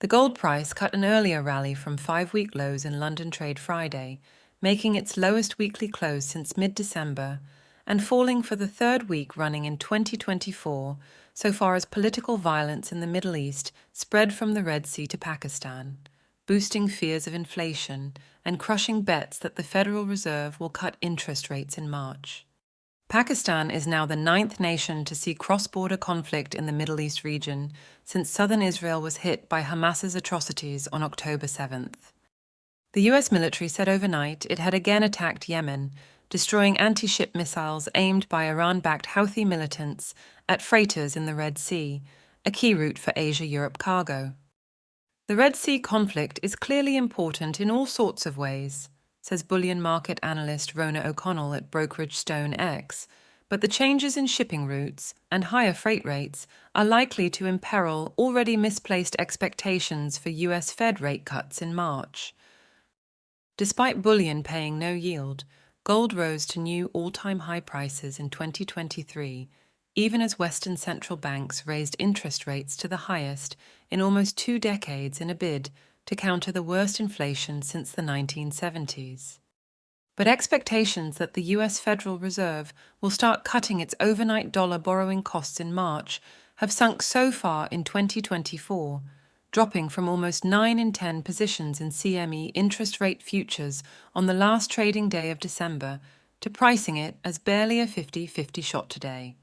The gold price cut an earlier rally from 5-week lows in London trade Friday, making its lowest weekly close since mid-December, and falling for the third week running in 2024, so far as political violence in the Middle East spread from the Red Sea to Pakistan, boosting fears of inflation and crushing bets that the Federal Reserve will cut interest rates in March. Pakistan is now the 9th nation to see cross-border conflict in the Middle East region since southern Israel was hit by Hamas's atrocities on October 7th. The US military said overnight it had again attacked Yemen, destroying anti-ship missiles aimed by Iran-backed Houthi militants at freighters in the Red Sea, a key route for Asia-Europe cargo. The Red Sea conflict is clearly important in all sorts of ways, says bullion market analyst Rona O'Connell at brokerage Stone X, but the changes in shipping routes and higher freight rates are likely to imperil already misplaced expectations for US Fed rate cuts in March. Despite bullion paying no yield, gold rose to new all-time high prices in 2023, even as Western central banks raised interest rates to the highest in almost 2 decades in a bid to counter the worst inflation since the 1970s. But expectations that the US Federal Reserve will start cutting its overnight dollar borrowing costs in March have sunk so far in 2024, dropping from almost 9 in 10 positions in CME interest rate futures on the last trading day of December to pricing it as barely a 50-50 shot today.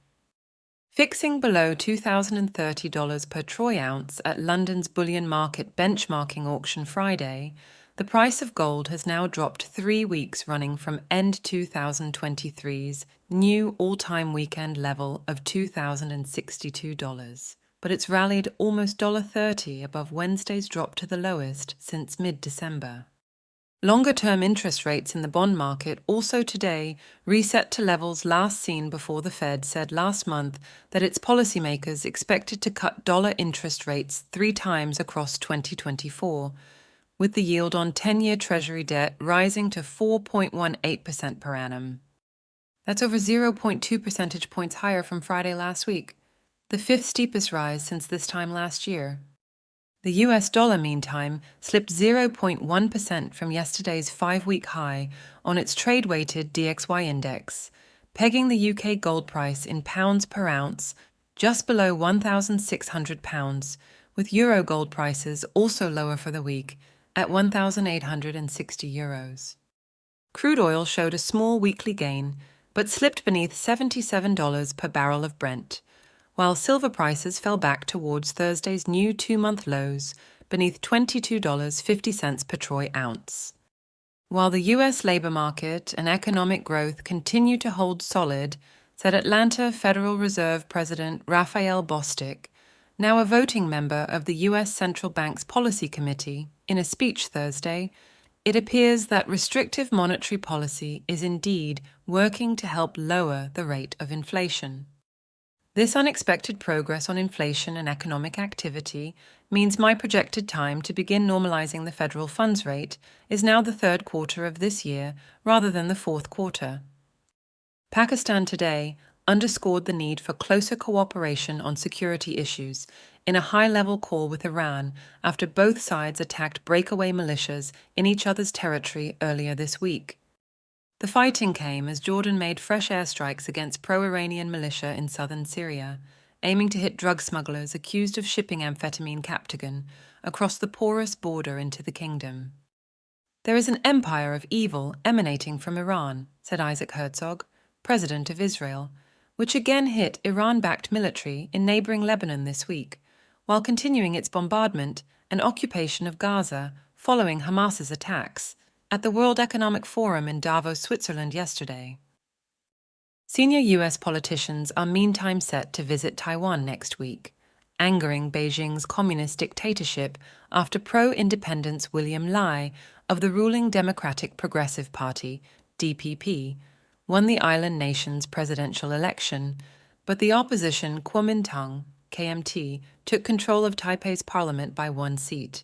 Fixing below $2,030 per troy ounce at London's bullion market benchmarking auction Friday, the price of gold has now dropped 3 weeks running from end 2023's new all-time weekend level of $2,062, but it's rallied almost $30 above Wednesday's drop to the lowest since mid-December. Longer-term interest rates in the bond market also today reset to levels last seen before the Fed said last month that its policymakers expected to cut dollar interest rates 3 times across 2024, with the yield on 10-year Treasury debt rising to 4.18% per annum. That's over 0.2 percentage points higher from Friday last week, the 5th steepest rise since this time last year. The US dollar, meantime, slipped 0.1% from yesterday's 5-week high on its trade-weighted DXY index, pegging the UK gold price in pounds per ounce just below £1,600, with euro gold prices also lower for the week at €1,860. Crude oil showed a small weekly gain, but slipped beneath $77 per barrel of Brent, while silver prices fell back towards Thursday's new 2-month lows beneath $22.50 per troy ounce. While the US labor market and economic growth continue to hold solid, said Atlanta Federal Reserve President Raphael Bostic, now a voting member of the US Central Bank's Policy Committee, in a speech Thursday, it appears that restrictive monetary policy is indeed working to help lower the rate of inflation. This unexpected progress on inflation and economic activity means my projected time to begin normalizing the federal funds rate is now the 3rd quarter of this year rather than the 4th quarter. Pakistan today underscored the need for closer cooperation on security issues in a high-level call with Iran after both sides attacked breakaway militias in each other's territory earlier this week. The fighting came as Jordan made fresh airstrikes against pro-Iranian militia in southern Syria, aiming to hit drug smugglers accused of shipping amphetamine Captagon across the porous border into the kingdom. There is an empire of evil emanating from Iran, said Isaac Herzog, president of Israel, which again hit Iran-backed military in neighboring Lebanon this week, while continuing its bombardment and occupation of Gaza following Hamas's attacks, at the World Economic Forum in Davos, Switzerland yesterday. Senior US politicians are meantime set to visit Taiwan next week, angering Beijing's communist dictatorship after pro-independence William Lai of the ruling Democratic Progressive Party, DPP, won the island nation's presidential election, but the opposition Kuomintang, KMT, took control of Taipei's parliament by 1 seat.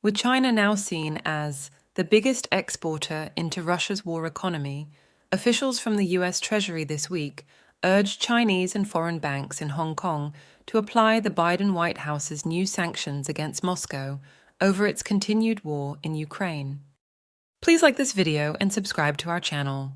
With China now seen as the biggest exporter into Russia's war economy, officials from the US Treasury this week urged Chinese and foreign banks in Hong Kong to apply the Biden White House's new sanctions against Moscow over its continued war in Ukraine. Please like this video and subscribe to our channel.